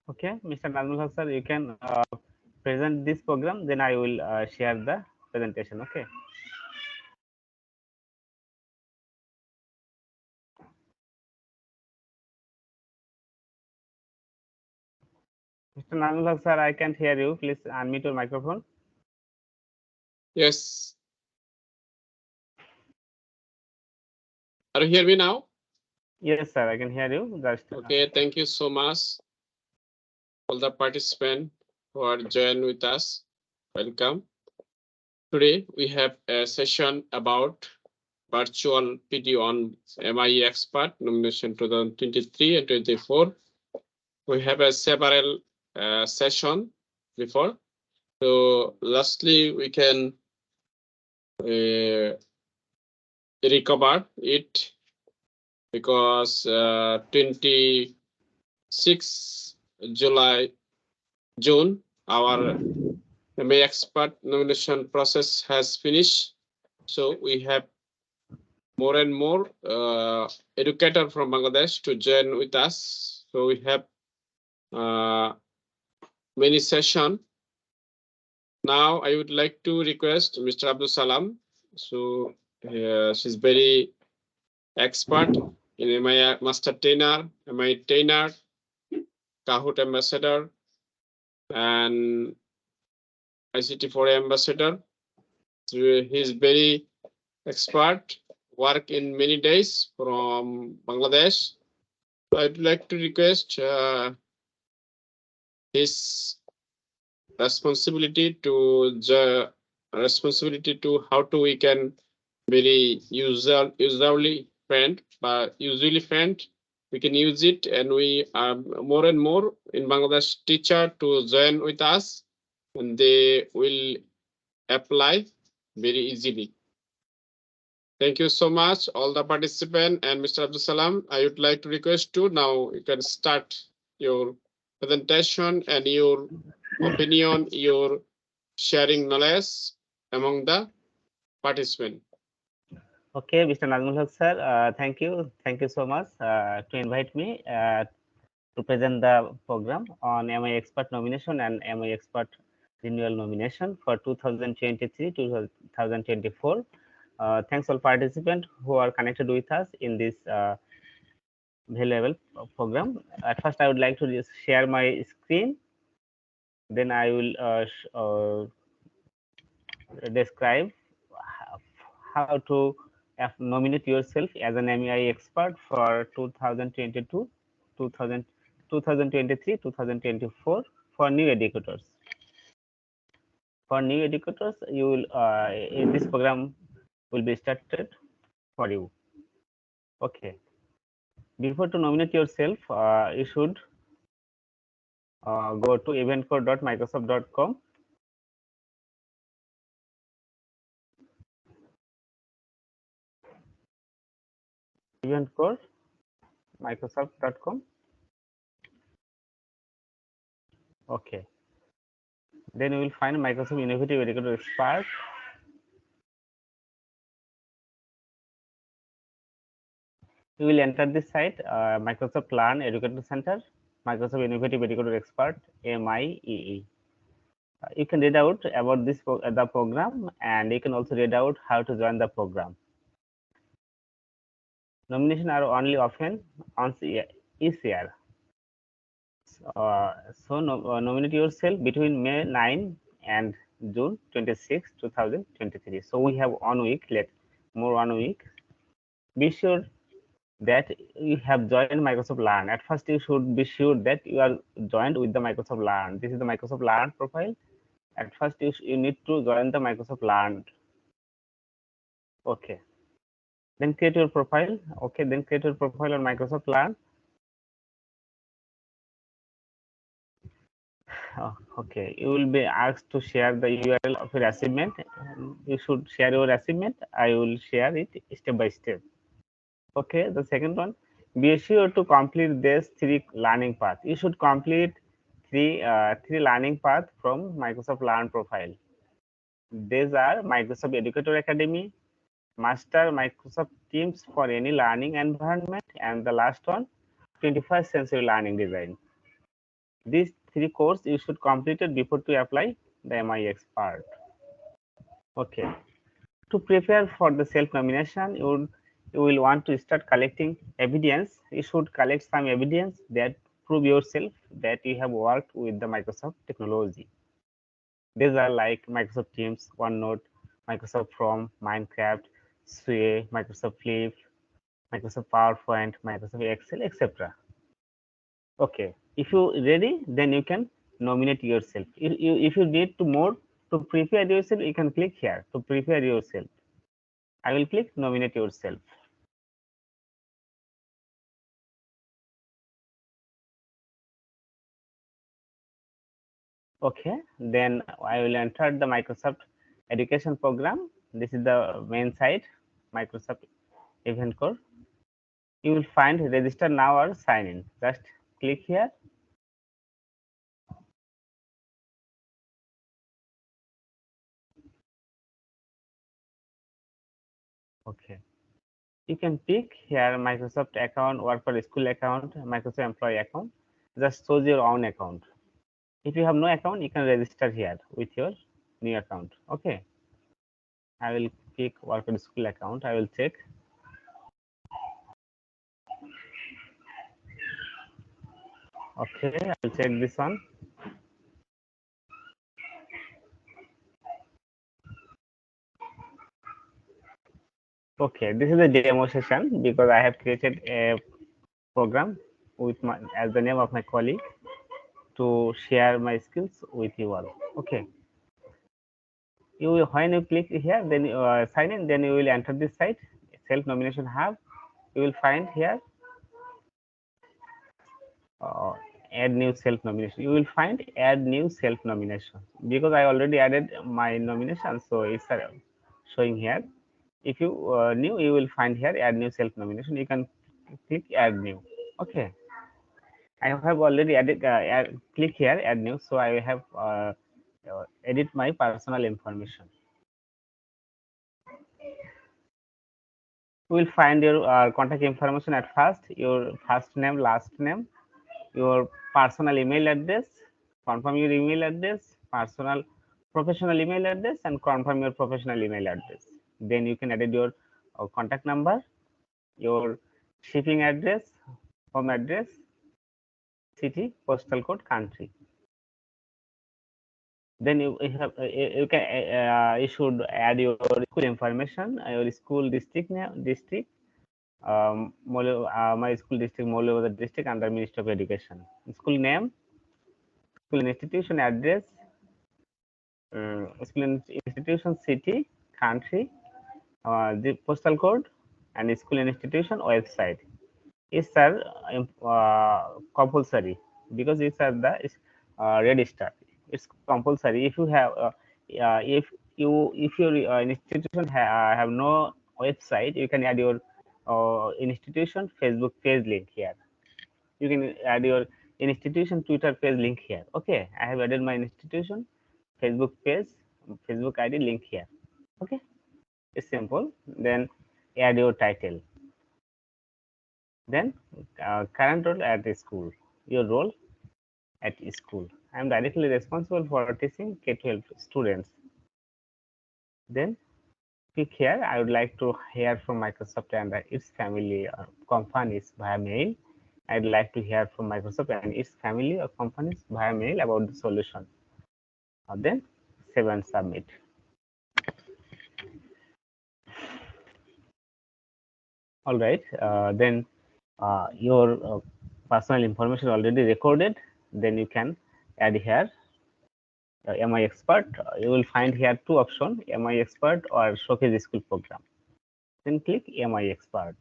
Okay, Mr. Nazmul Haq sir, you can present this program, then I will share the presentation. Okay. Mr. Nazmul Haq sir, I can't hear you. Please unmute your microphone. Yes. Are you hear me now? Yes, sir, I can hear you. Just Okay, thank you so much. All the participants who are joined with us, welcome. Today we have a session about virtual PD on MIE Expert nomination 2023 and 24. We have a several session before. So lastly, we can recover it because 26 June, our MA expert nomination process has finished. So we have more and more educator from Bangladesh to join with us. So we have many session. Now I would like to request Mr. Abdul Salam. So she's very expert in MI master trainer, MI trainer, Kahoot ambassador, and ICT4 ambassador. So he's very expert, work in many days from Bangladesh. So I'd like to request his responsibility to how to we can very usually friend, but usually friend we can use it, and we are more and more in Bangladesh teacher to join with us, and they will apply very easily. Thank you so much, all the participants and Mr. Abdul Salam. I would like to request to now you can start your presentation and your opinion, your sharing knowledge among the participants. okay, Mr. Nazmul Haq sir, thank you so much to invite me to present the program on MI Expert nomination and MI Expert renewal nomination for 2023 to 2024. Thanks all participants who are connected with us in this valuable program. At first, I would like to just share my screen. Then I will describe how to nominate yourself as an MEI expert for 2022, 2000, 2023, 2024 for new educators. For new educators, you will this program will be started for you. Okay. Before to nominate yourself, you should go to eventcore.microsoft.com. Eventcore.microsoft.com. Okay. Then you will find Microsoft Innovative Educator Expert. You will enter this site, Microsoft Learn Educator Center, Microsoft Innovative Educator Expert, MIE. You can read out about this the program, and you can also read out how to join the program. Nominations are only open on each year. Nominate yourself between May 9 and June 26, 2023. So we have 1 week, more 1 week. Be sure that you have joined Microsoft Learn. At first, you should be sure that you are joined with the Microsoft Learn. This is the Microsoft Learn profile. At first, you need to join the Microsoft Learn. Okay. Then create your profile. Okay. Then create your profile on Microsoft Learn. Okay. You will be asked to share the URL of your assignment. You should share your assignment. I will share it step by step. Okay. The second one, be sure to complete these 3 learning paths. You should complete three learning paths from Microsoft Learn profile. These are Microsoft Educator Academy, Master Microsoft Teams for any learning environment, and the last one, 21st Century Learning Design. These 3 courses you should complete it before to apply the MIE expert. Okay. To prepare for the self-nomination, you will want to start collecting evidence. You should collect some evidence that prove yourself that you have worked with the Microsoft technology. These are like Microsoft Teams, OneNote, Microsoft Form, Minecraft, Sway, Microsoft Flip, Microsoft PowerPoint, Microsoft Excel, etc. Okay, if you ready, then you can nominate yourself. If you need to more to prepare yourself, you can click here to prepare yourself. I will click nominate yourself. Okay, then I will enter the Microsoft education program. This is the main site, Microsoft Event Core. You will find register now or sign in. Just click here. Okay, you can pick here Microsoft account, work for school account, Microsoft employee account. Just choose your own account. If you have no account, you can register here with your new account. Okay, I will pick work for school account. I will check. Okay, I will check this one. Okay, this is a demo session because I have created a program with my as the name of my colleague to share my skills with you all. Okay, you will, when you click here, then sign in, then you will enter this site, self nomination hub. You will find here uh, add new self nomination. You will find add new self nomination because I already added my nomination, so it's showing here. If you new, you will find here add new self nomination. You can click add new. Okay, I have already added click here add new, so I have edit my personal information. You will find your contact information at first, your first name, last name, your personal email address, confirm your email address, personal professional email address, and confirm your professional email address. Then you can edit your contact number, your shipping address, home address, city, postal code, country. Then you have you can you should add your school information, your school district name, district. My school district, Moulebazar district, under Ministry of Education. School name, school institution address, school institution city, country, the postal code, and school institution website. Is are compulsory because these are the register. It's compulsory. If you have if your institution have no website, you can add your institution Facebook page link here. You can add your institution Twitter page link here. Okay, I have added my institution Facebook page, Facebook ID link here. Okay, it's simple. Then add your title. Then current role at the school, your role at school. I am directly responsible for teaching K-12 students. Then click here. I would like to hear from Microsoft and its family companies via mail. I'd like to hear from Microsoft and its family or companies via mail about the solution. Then save and submit. All right. Then your personal information already recorded. Then you can add here MI expert. You will find here two options, MI expert or showcase school program. Then click MI expert.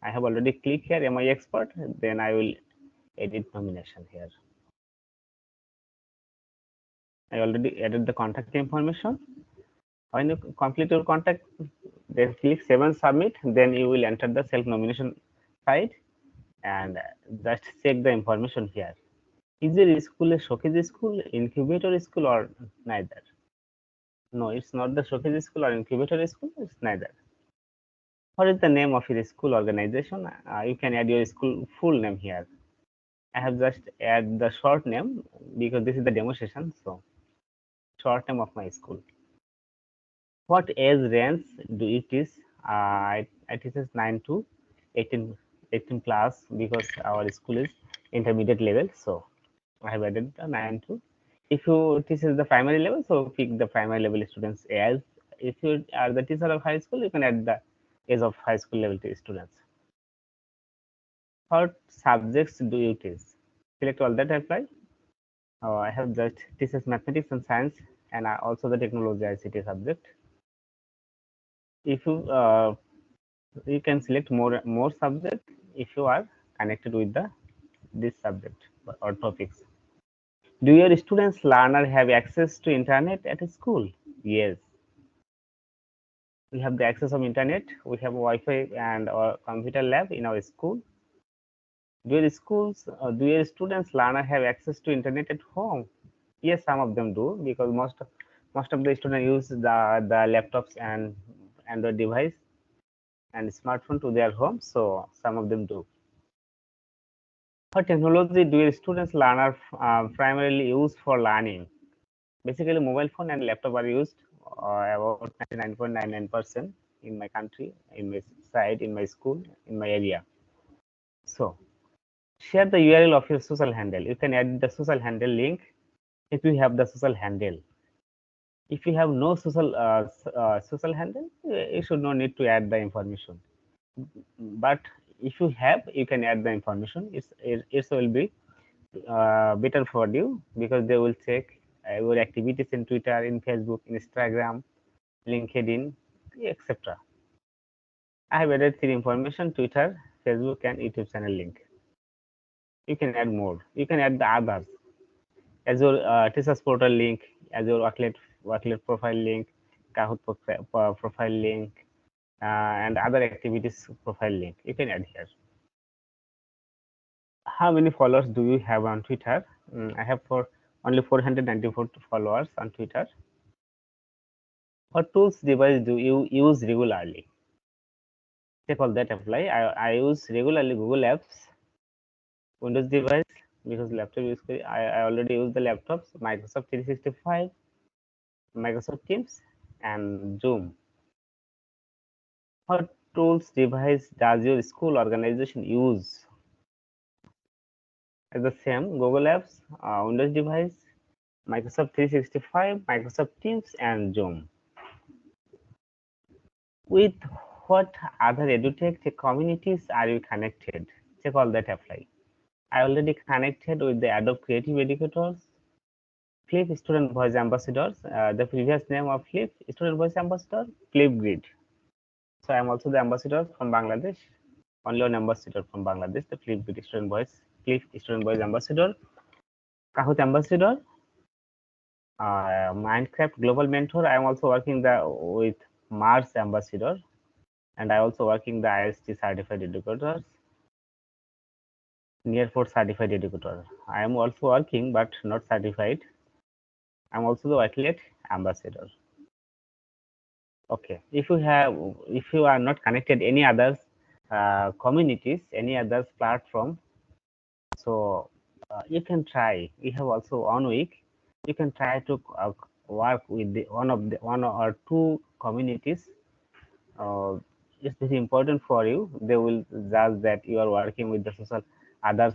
I have already clicked here MI expert. Then I will edit nomination here. I already added the contact information. When you complete your contact, then click save and submit. Then you will enter the self nomination site and just check the information here. Is your school a showcase school, incubator school, or neither? No, it's not the showcase school or incubator school. It's neither. What is the name of your school organization? You can add your school full name here. I have just add the short name because this is the demo session. So short name of my school. What age range do you teach? I teaches 9 to 18, 18 plus because our school is intermediate level. So I have added the 9 to. If you teach the primary level, so pick the primary level students as. If you are the teacher of high school, you can add the age of high school level students. What subjects do you teach? Select all that apply. I have just teaches mathematics and science and also the technology ICT subject. If you can select more subject if you are connected with the this subject or topics. Do your students learner have access to internet at school? Yes, we have the access of internet. We have Wi-Fi and our computer lab in our school. Do your students learner have access to internet at home? Yes, some of them do because most of the students use the laptops and Android device and smartphone to their home. So some of them do. What technology do your students learner primarily use for learning? Basically, mobile phone and laptop are used about 99.99% in my country, in my side, in my school, in my area. So share the URL of your social handle. You can add the social handle link if you have the social handle. If you have no social handle, you should not need to add the information. But if you have, you can add the information. It will be better for you because they will check your activities in Twitter, in Facebook, Instagram, LinkedIn, etc. I have added three information: Twitter, Facebook, and YouTube channel link. You can add more. You can add the others as your teachers portal link, as your worklet profile link, Kahoot profile link, and other activities profile link. You can add here. How many followers do you have on Twitter? I have only 494 followers on Twitter. What tools device do you use regularly? Check all that apply. I use regularly Google Apps, Windows device because laptop use I already use the laptops, Microsoft 365, Microsoft Teams, and Zoom. What tools device does your school organization use? As the same Google Apps, Windows device, Microsoft 365, Microsoft Teams, and Zoom. With what other edutech communities are you connected? Check all that apply. I already connected with the Adobe Creative Educators, Flip Student Voice Ambassadors. The previous name of Flip Student Voice Ambassador, Flipgrid. So I am also the ambassador from Bangladesh. Only one ambassador from Bangladesh, the Flipgrid Student Voice, Flip Student Voice Ambassador, Kahoot Ambassador, Minecraft Global Mentor. I am also working with Mars Ambassador, and I also working the IST Certified Educators, Nearport Certified Educator. I am also working but not certified. I am also the Wakelet Ambassador. Okay, if you are not connected any others communities, any others platform, so you can try. We have also 1 week. You can try to work with one or two communities. Uh, it's very important for you. They will judge that you are working with the social others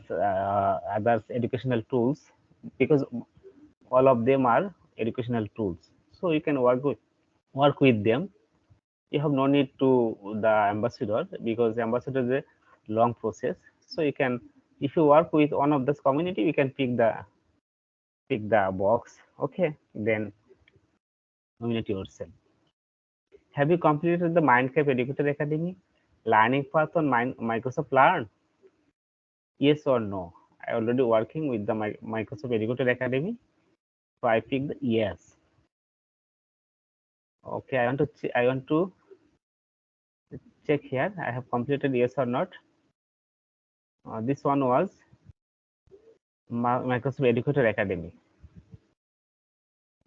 educational tools because all of them are educational tools. So you can work with them. You have no need to the ambassador because the ambassador is a long process. So you can, if you work with one of this community, you can pick the box. Okay, then nominate yourself. Have you completed the Minecraft Educator Academy learning path on Microsoft Learn? Yes or no? I already working with the Microsoft Educator Academy, so I picked the yes. Okay, I want to check here. I have completed yes or not. This one was Microsoft Educator Academy.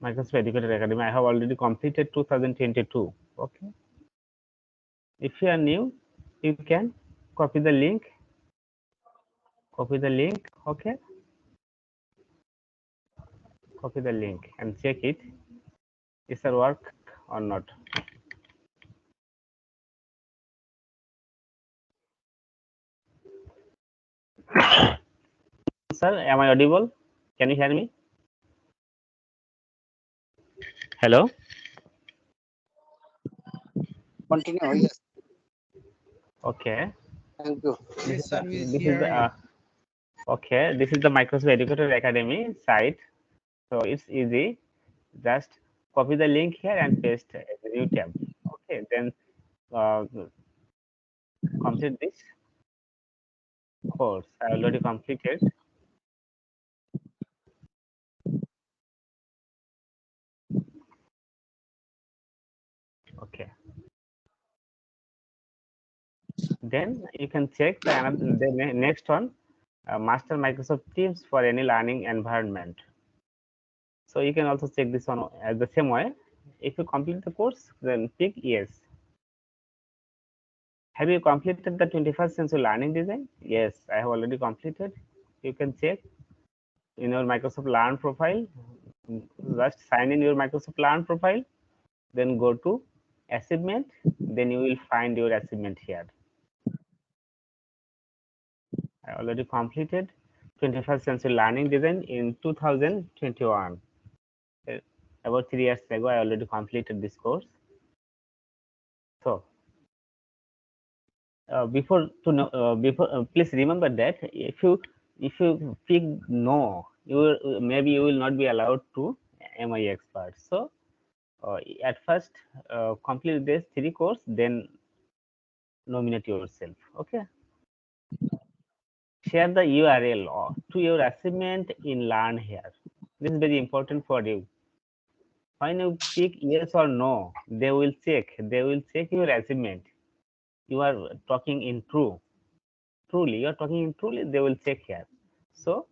Microsoft Educator Academy. I have already completed 2022. Okay. If you are new, you can copy the link Copy the link. Okay, copy the link and check it. Is it work or not? Sir, am I audible? Can you hear me? Hello. Continue. Yes. Okay. Thank you. This Yes, is sir, the we this is hear the you. okay. This is the Microsoft Educator Academy site. So it's easy. Just copy the link here and paste as a new tab. Okay. Then uh, complete this course. I already completed. Okay. Then you can check the next one, Master Microsoft Teams for any learning environment. So you can also check this one as the same way. If you complete the course, then pick yes. Have you completed the 21st century learning design? Yes, I have already completed. You can check in your Microsoft Learn profile. Just sign in your Microsoft Learn profile. Then go to achievement. Then you will find your achievement here. I already completed 21st century learning design in 2021. Uh, About 3 years ago, I already completed this course. So please remember that if you pick no, maybe you will not be allowed to MIE expert. So at first complete this 3 course, then nominate yourself. Okay. Share the URL to your assignment in Learn here. This is very important for you. When you pick yes or no, they will check. They will check your assignment. You are talking in truly. You are talking in truly. They will check here. So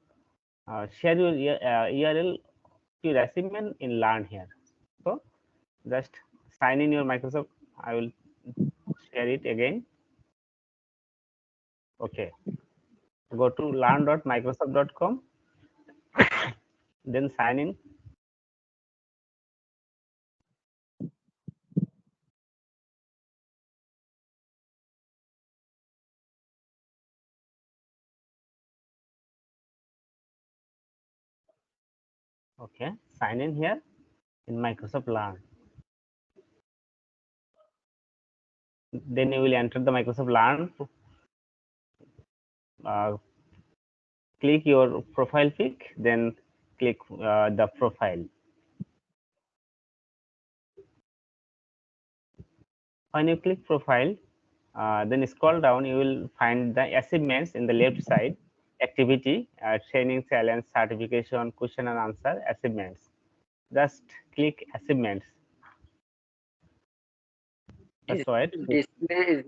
share your URL to your assignment in Learn here. So just sign in your Microsoft. I will share it again. Okay. Go to learn.microsoft.com. Then sign in. Okay. Sign in here in Microsoft Learn. Then you will enter the Microsoft Learn. Uh, Click your profile pic. Then click the profile. When you click profile, then scroll down, you will find the achievements in the left side. Activity, training, challenge, certification, question and answer, achievements. Just click achievements. That's right. Display is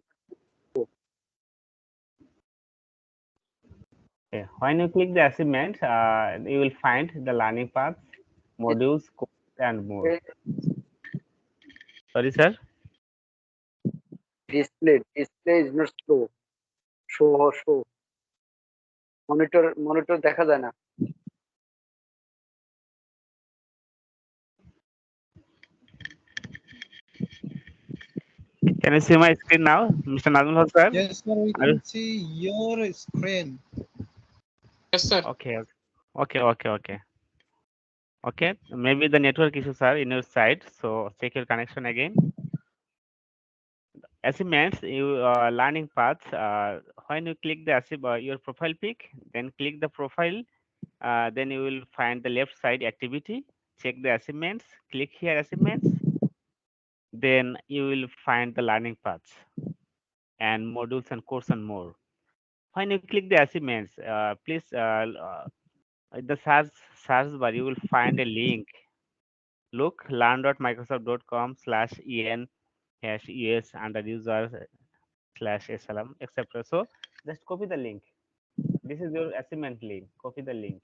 Okay. When you click the achievement, you will find the learning paths, modules, course, and more. Sorry, sir. display. Display is not show. Show. Monitor দেখা যায় না। Can you see my screen now, Mr. Nazmul Haq, sir? Yes, sir, we can see your screen. Yes, sir. Okay. Okay. Okay. Maybe the network issues are in your side, so check your connection again. Achievements, you learning paths. When you click the your profile pic, then click the profile. Then you will find the left side activity. Check the achievements. Click here achievements. Then you will find the learning paths and modules and course and more. When you click the achievements, please the search bar you will find a link. Look learn.microsoft.com/en/us under user /slm etc. So just copy the link. This is your assignment link. Copy the link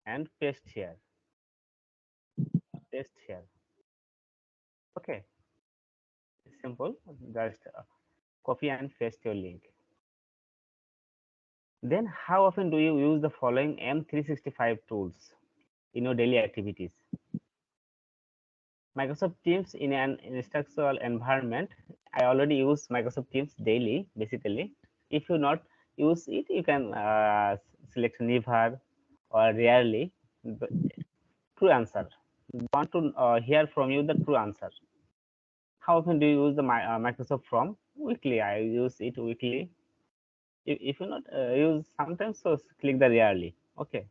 and paste here. Paste here. Okay. Simple. Just copy and paste your link. Then how often do you use the following M365 tools in your daily activities? Microsoft Teams in an instructional environment. I already use Microsoft Teams daily, basically. If you not use it, you can select never or rarely. But true answer. Want to hear from you the true answer. How often do you use the Microsoft Form? Weekly. I use it weekly. If you not use sometimes, so click the rarely. Okay.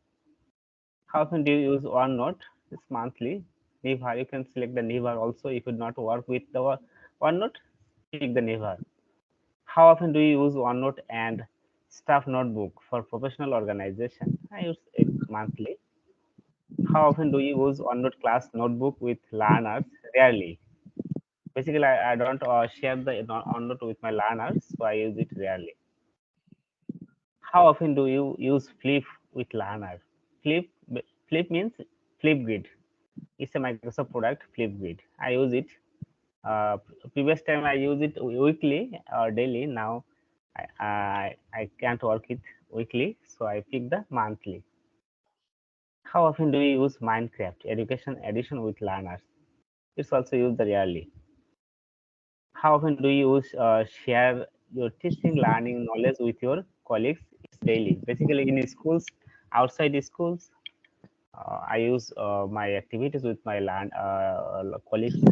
How often do you use OneNote? It's monthly. Never, you can select the never also. If you not work with the OneNote, click the never. How often do you use OneNote and staff notebook for professional organization? I use it monthly. How often do you use OneNote class notebook with learners? Rarely. Basically, I don't share the OneNote with my learners, so I use it rarely. How often do you use Flip with learners? Flip Flip means Flipgrid. It's a Microsoft product, Flipgrid. I use it. Previous time I use it weekly or daily. Now I can't work it weekly, so I pick the monthly. How often do you use Minecraft education edition with learners? It's also used rarely. How often do you use share your teaching learning knowledge with your colleagues? It's daily. Basically, in schools, outside schools, I use my activities with my colleagues.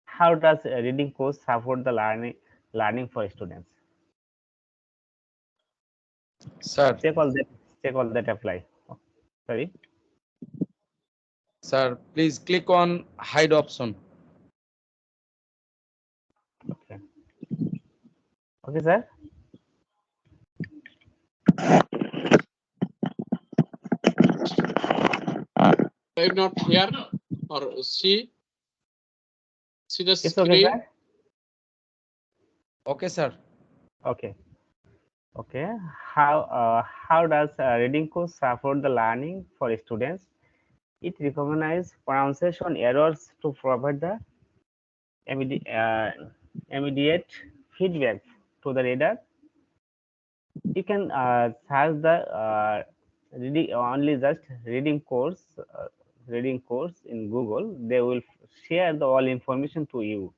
How does a reading course support the learning for students? Sir, Check all that. Check all that apply. Oh, sorry. sir, please click on hide option. Okay. Okay, sir. I not hear or see the It's okay, screen. sir. Okay, sir. Okay. Okay. How does a reading course support the learning for students? It recognizes pronunciation errors to provide the immediate, immediate feedback to the reader. You can search the reading only just reading course in Google. They will share the all information to you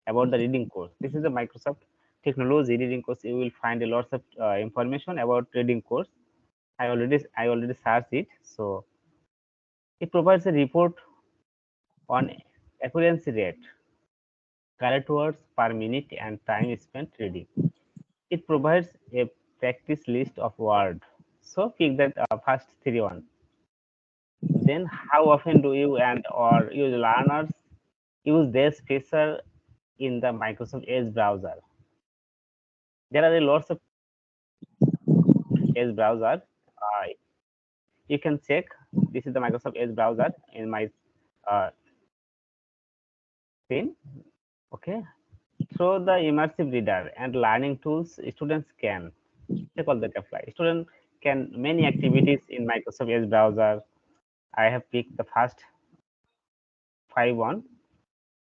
about the reading course. This is a Microsoft technology reading course. You will find a lots of information about reading course. I already searched it. So it provides a report on accuracy rate, correct words per minute, and time spent reading. It provides a practice list of words. So pick that first three one. Then how often do you and or your learners use this feature in the Microsoft Edge browser? There are a lots of Edge browser. You can check. This is the Microsoft Edge browser in my uh, screen. Okay. Through the immersive reader and learning tools, students can check all that apply. Student can many activities in Microsoft Edge browser. I have picked the first five one.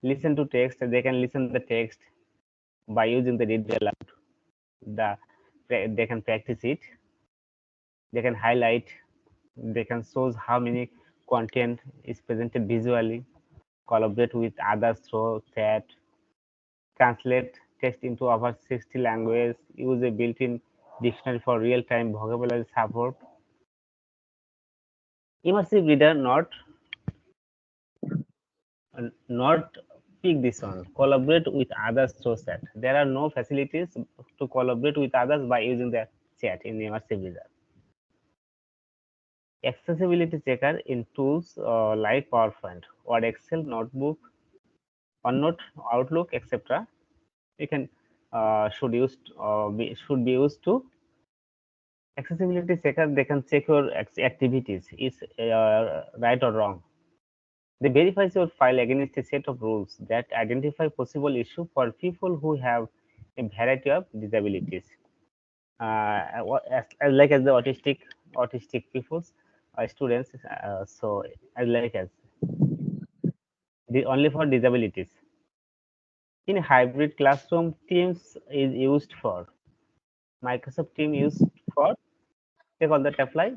Listen to text. They can listen the text by using the read aloud. The they can practice it. They can highlight. They can show how many content is presented visually. Collaborate with others through chat. Translate text into over 60 languages. Use a built-in dictionary for real-time vocabulary support. Immersive reader not pick this one. Collaborate with others through chat. There are no facilities to collaborate with others by using the chat in immersive reader. Accessibility checker in tools like PowerPoint or Excel, Notebook, OneNote, Outlook, etc. You can should be used to accessibility checker. They can check your activities is right or wrong. They verify your file against a set of rules that identify possible issue for people who have a variety of disabilities, as the autistic peoples, students. So as like as the only for disabilities. In hybrid classroom, Teams is used for Microsoft Team used for take all that apply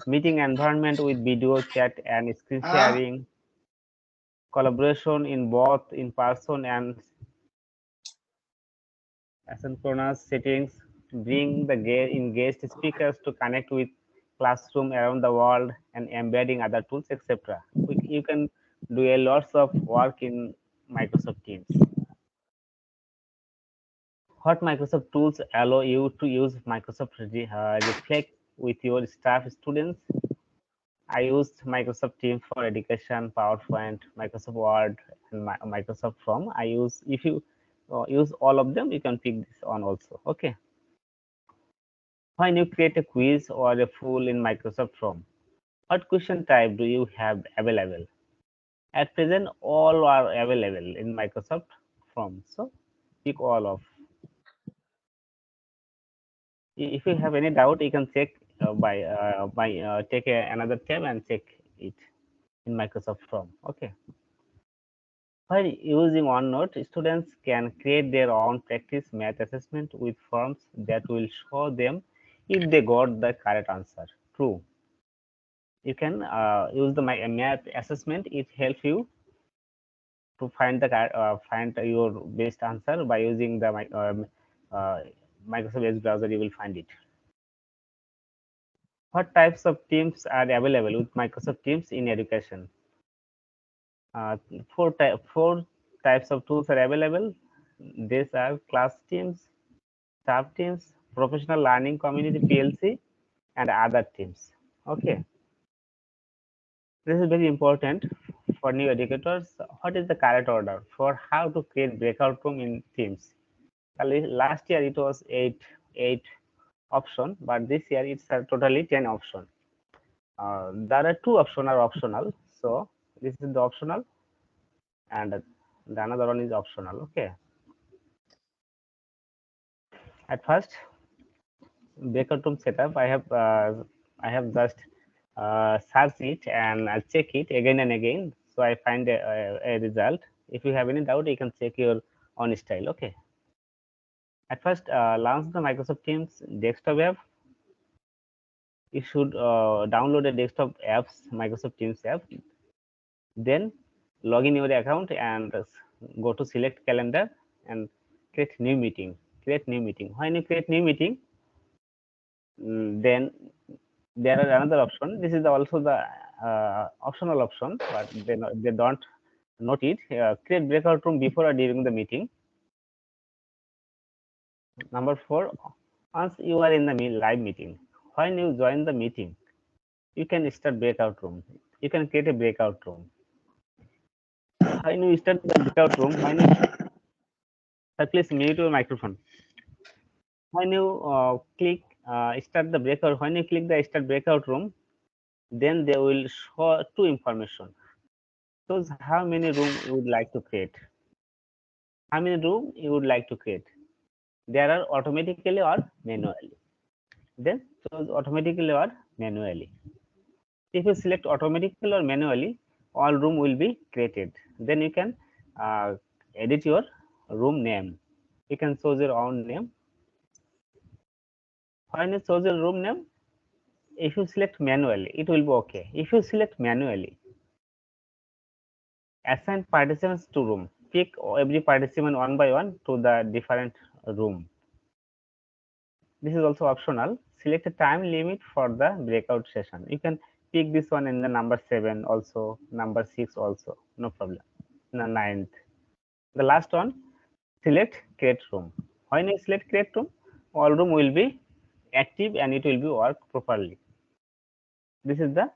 meeting environment with video chat and screen sharing, collaboration in both in person and asynchronous settings, bring the engaged speakers to connect with classroom around the world and embedding other tools, etc. You can do a lots of work in Microsoft Teams. What Microsoft tools allow you to use Microsoft Reflect with your staff students? I used Microsoft Teams for education, PowerPoint, Microsoft Word, and Microsoft Form. I use if you use all of them, you can pick this on also. Okay. When you create a quiz or a poll in Microsoft Form, what question type do you have available? At present, all are available in Microsoft Form. So pick all of. If you have any doubt, you can check by take another tab and check it in Microsoft Form. Okay. While using OneNote, students can create their own practice math assessment with forms that will show them if they got the correct answer. True. You can use the math assessment. It helps you to find your best answer by using the uh, Microsoft Edge browser. You will find it. What types of teams are available with Microsoft Teams in education? Uh, four types of tools are available. These are class teams, staff teams, professional learning community PLC, and other teams. Okay, this is very important for new educators. What is the correct order for how to create breakout room in Teams? Last year it was eight option, but this year it's totally 10 option. There are two option are optional, so this is the optional, and the another one is optional. Okay, at first breakout room setup, I have just search it and I'll check it again and again, so I find a result. If you have any doubt, you can check your own style. Okay, at first launch the Microsoft Teams desktop app. You should download a desktop apps, Microsoft Teams app, then log in your account and go to select calendar and create new meeting. When you create new meeting, then there are another option. This is also the optional option, but they don't note it. Create breakout room before or during the meeting. Number 4, once you are in the live meeting, when you join the meeting, you can start breakout room. You can create a breakout room. When you start the breakout room, please mute your microphone. When you click start the breakout, when you click the start breakout room, then they will show two information. Shows how many room you would like to create. How many room you would like to create? There are automatically or manually. Then choose automatically or manually. If you select automatically or manually, all room will be created. Then you can edit your room name. You can choose your own name. When you choose your room name, if you select manually, it will be okay. If you select manually, assign participants to room. Pick every participant one by one to the different room. This is also optional. Select a time limit for the breakout session. You can pick this one in the number 7 also, number 6 also, no problem. The 9th. The last one, select create room. When you select create room, all room will be active and it will be work properly. This is the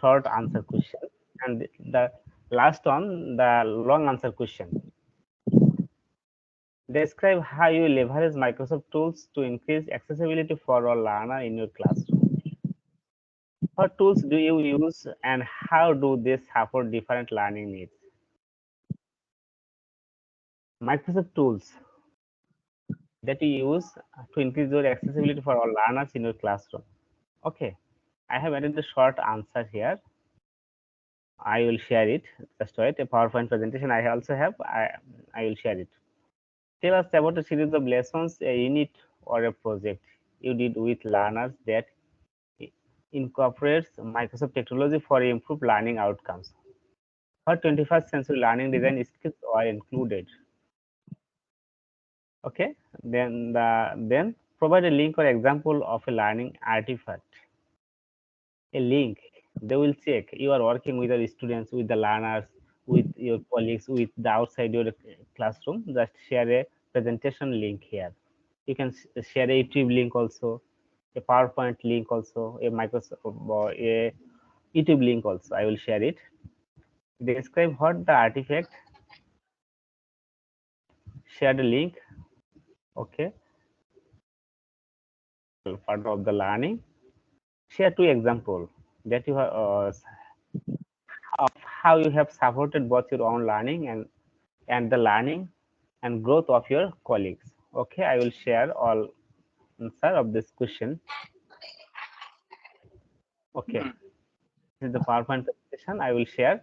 short answer question, and the last one, the long answer question. Describe how you leverage Microsoft tools to increase accessibility for all learner in your classroom. What tools do you use and how do they support different learning needs? Microsoft tools that you use to increase your accessibility for all learners in your classroom. Okay, I have added the short answer here. I will share it. Just wait. A PowerPoint presentation I also have. I will share it. Tell us about a series of lessons, a unit or a project you did with learners that incorporates Microsoft technology for improved learning outcomes. What 21st century learning design skills are included? Okay, then provide a link or example of a learning artifact. A link, they will check you are working with your students, with the learners, with your colleagues, with the outside your classroom. Just share a presentation link here. You can share a YouTube link also, a PowerPoint link also, a Microsoft or a YouTube link also. I will share it. Describe what the artifact. Share the link. Okay, part of the learning. Share two examples that you have of how you have supported both your own learning and the learning and growth of your colleagues. Okay, I will share all answer of this question. Okay, this is the PowerPoint presentation I will share.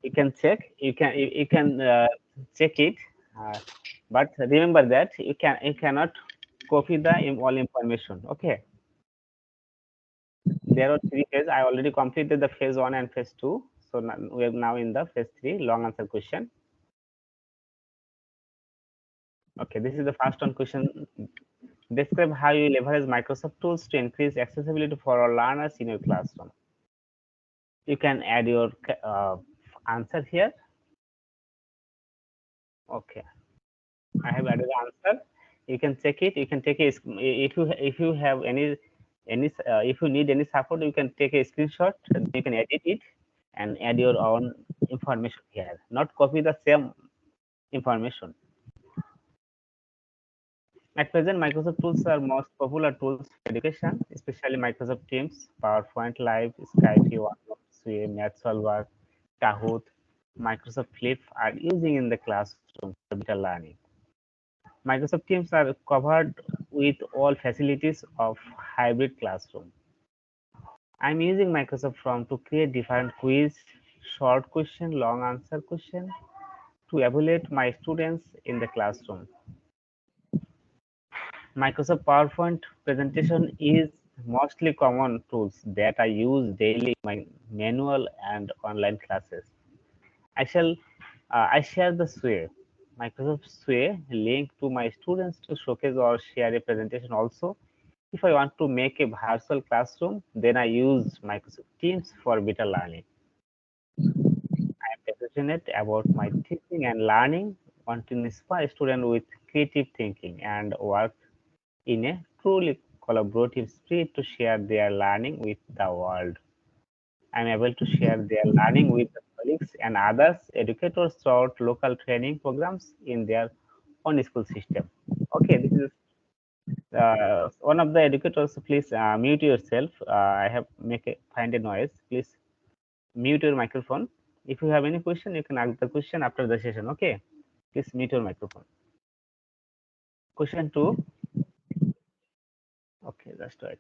You can check. You can check it, uh, but remember that you cannot copy the all information. Okay, there are three phases. I already completed the phase one and phase two. So now, we are now in the phase three long answer question. Okay, this is the first one question. Describe how you leverage Microsoft tools to increase accessibility for our learners in your classroom. You can add your answer here. Okay, I have added the answer. You can check it. You can take a if you have any if you need any support, you can take a screenshot. And you can edit it and add your own information here. Not copy the same information. At present, Microsoft tools are most popular tools for education, especially Microsoft Teams, PowerPoint Live, Skype, OneNote, Sway, MathSolver, Kahoot, Microsoft Flip are using in the classroom for better learning. Microsoft Teams are covered with all facilities of hybrid classroom. I'm using Microsoft Form to create different quiz, short question, long answer question to evaluate my students in the classroom. Microsoft PowerPoint presentation is mostly common tools that I use daily in my manual and online classes. I share the Sway, Microsoft Sway link to my students to showcase or share a presentation also. If I want to make a virtual classroom, then I use Microsoft Teams for better learning. I am passionate about my teaching and learning, want to inspire students with creative thinking and work in a truly collaborative spirit to share their learning with the world. I'm able to share their learning with the colleagues and others educators throughout local training programs in their own school system. Okay, this is one of the educators. Please mute yourself. I have find a noise. Please mute your microphone. If you have any question, you can ask the question after the session. Okay, please mute your microphone. Question two. Okay, that's right.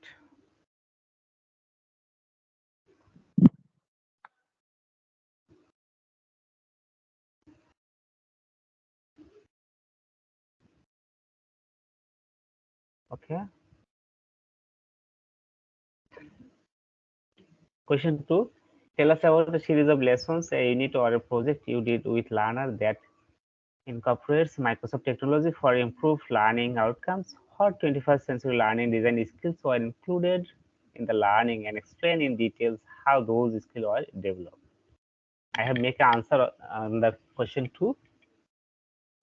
Okay. Question two, tell us about a series of lessons, a unit or a project you did with learner that incorporates Microsoft technology for improved learning outcomes. What 21st century learning design skills were included in the learning and explain in details how those skills are developed. I have make an answer on the question two.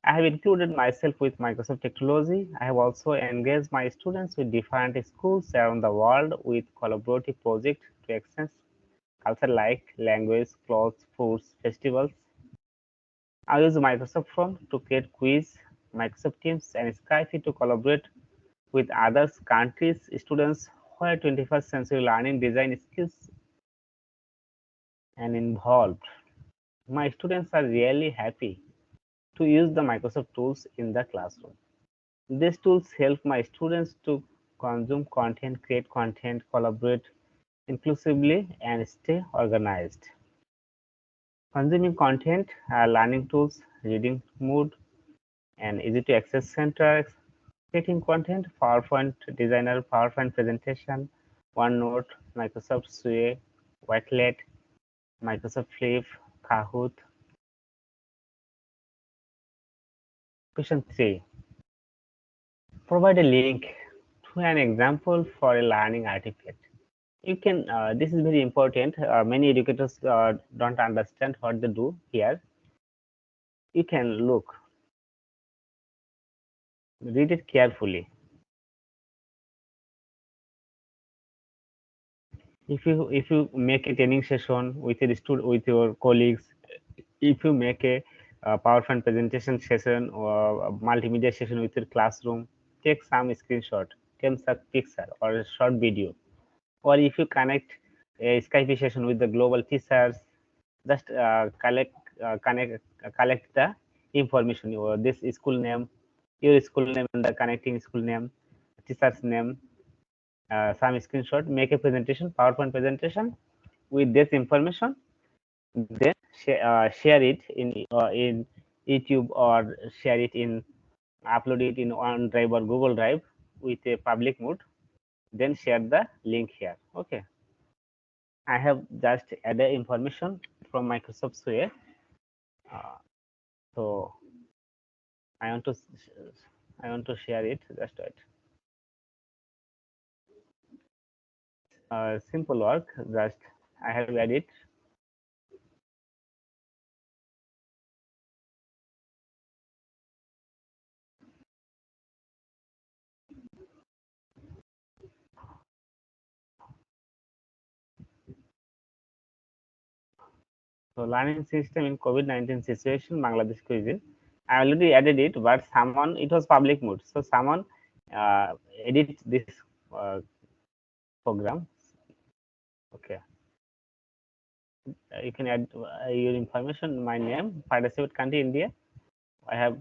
I have included myself with Microsoft technology. I have also engaged my students with different schools around the world with collaborative projects to exchange culture like language, clothes, foods, festivals. I use Microsoft Form to create quiz, Microsoft Teams, and Skype to collaborate with others countries, students where 21st century learning design skills and involved. My students are really happy to use the Microsoft tools in the classroom. These tools help my students to consume content, create content, collaborate inclusively, and stay organized. Consuming content, learning tools, reading mood, and easy to access center, creating content, PowerPoint designer, PowerPoint presentation, OneNote, Microsoft Sue, Wakelet, Microsoft Flip, Kahoot. Question 3. Provide a link to an example for a learning artifact. You can, this is very important. Many educators don't understand what they do here. You can look, read it carefully. If you make a training session with your colleagues, if you make a PowerPoint presentation session or a multimedia session with your classroom, take some screenshot, take some picture or a short video. Or if you connect a Skype session with the global teachers, just collect the information, or this school name, your school name, and the connecting school name, teacher's name, some screenshot, make a presentation, PowerPoint presentation with this information, then share it in YouTube, or share it in, upload it in OneDrive or Google Drive with a public mode, then share the link here. Okay, I have just added information from Microsoft Suite. So I want to share it. Just wait. Simple work. Just I have added. So learning system in COVID-19 situation, Bangladesh cuisine. I already added it, but someone, it was public mode. So someone edit this uh, program. Okay, you can add your information, my name, participate country India. I have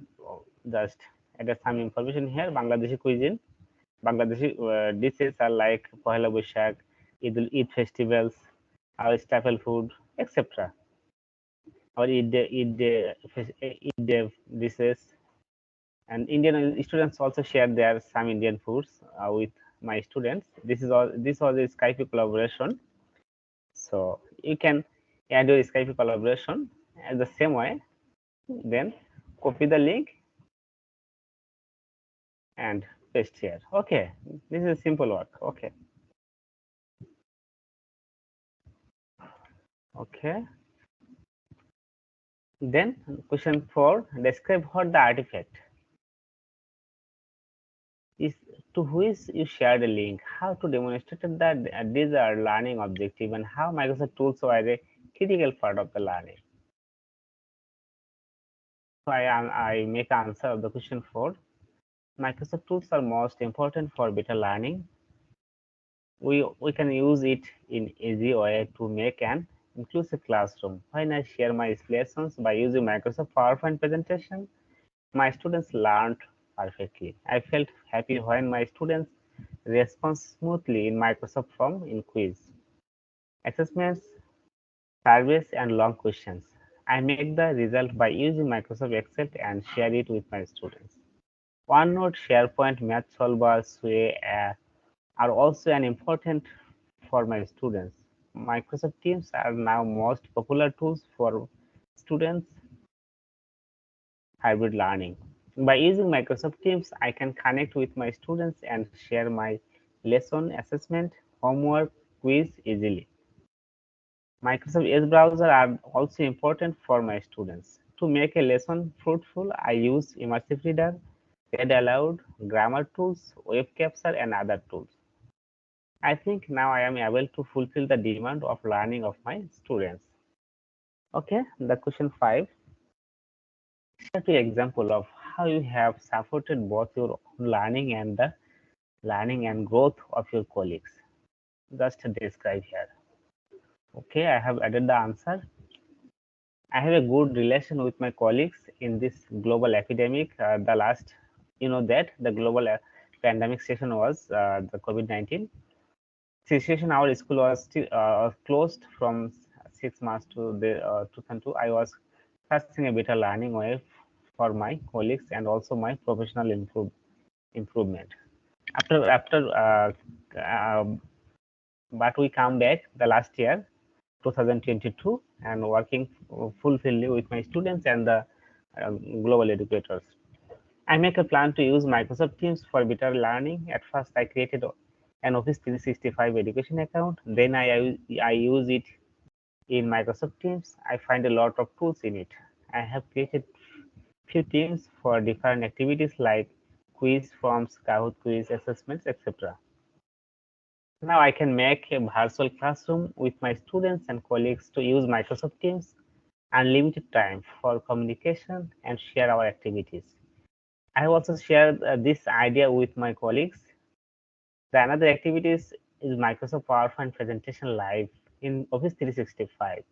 just added some information here. Bangladeshi cuisine. Bangladeshi dishes are like Pohela Boishakh, Eid festivals, our staple food, etc. Or Eid dishes. And Indian students also share their some Indian foods with my students. This is all. This was a Skype collaboration. So you can add your Skype collaboration as the same way. Then copy the link and paste here. Okay, this is simple work. Okay. Okay. Then question 4, describe what the artifact is, to which you shared a link, how to demonstrate that these are learning objective, and how Microsoft tools were a critical part of the learning. So I make answer of the question 4. Microsoft tools are most important for better learning. We can use it in easy way to make an inclusive classroom. When I share my lessons by using Microsoft PowerPoint presentation, my students learned perfectly. I felt happy when my students respond smoothly in Microsoft Form in quiz, assessments, surveys, and long questions. I make the result by using Microsoft Excel and share it with my students. OneNote, SharePoint, Math Solver, Sway are also an important for my students. Microsoft Teams are now most popular tools for students hybrid learning. By using Microsoft Teams, I can connect with my students and share my lesson, assessment, homework, quiz easily. Microsoft Edge browser are also important for my students. To make a lesson fruitful, I use Immersive Reader, Read Aloud, grammar tools, web capture, and other tools. I think now I am able to fulfill the demand of learning of my students. Okay, the question 5. Share the example of how you have supported both your own learning and the learning and growth of your colleagues. Just describe here. Okay, I have added the answer. I have a good relation with my colleagues in this global epidemic. The last, you know that the global pandemic session was the COVID-19 situation. Our school was still closed from 6 March to the 2002, I was searching a better learning way for my colleagues and also my professional improvement. But we come back the last year, 2022, and working fulfilly with my students and the global educators. I make a plan to use Microsoft Teams for better learning. At first, I created an Office 365 education account. Then I use it in Microsoft Teams. I find a lot of tools in it. I have created few teams for different activities like quiz, forms, Kahoot quiz, assessments, etc. Now I can make a virtual classroom with my students and colleagues to use Microsoft Teams unlimited time for communication and share our activities. I have also shared this idea with my colleagues. The another activities is Microsoft PowerPoint presentation live in Office 365.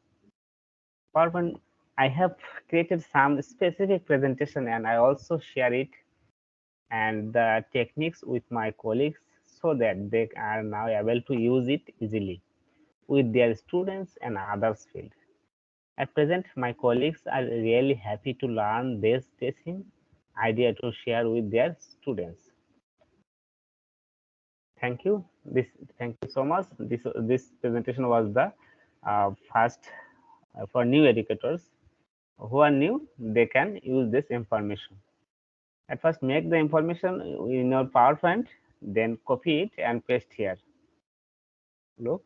PowerPoint, I have created some specific presentation and I also share it and the techniques with my colleagues so that they are now able to use it easily with their students and others field. At present, my colleagues are really happy to learn this teaching idea to share with their students. Thank you. Thank you so much. This presentation was the first for new educators who are new. They can use this information. At first, make the information in your PowerPoint, then copy it and paste here. Look.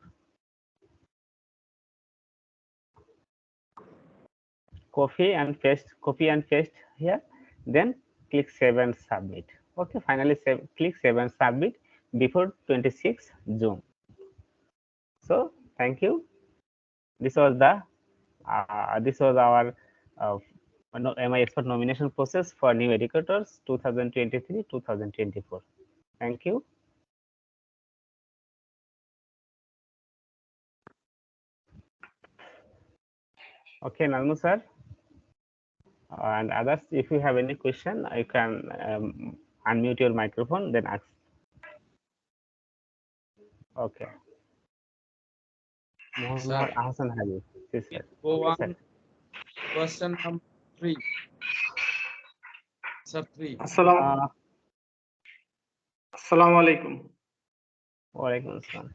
Copy and paste here, then click save and submit. Okay, finally click save and submit before 26 June. So thank you. This was our MI expert nomination process for new educators 2023-2024. Thank you. Okay, Nalmu sir. And others, if you have any question, you can unmute your microphone, then ask. Okay. Muhammad Ahsan Habib. Yes, sir. Go Okay, on. sir. Question number 3. Sir 3. Assalamu alaikum. Walaikum assalam.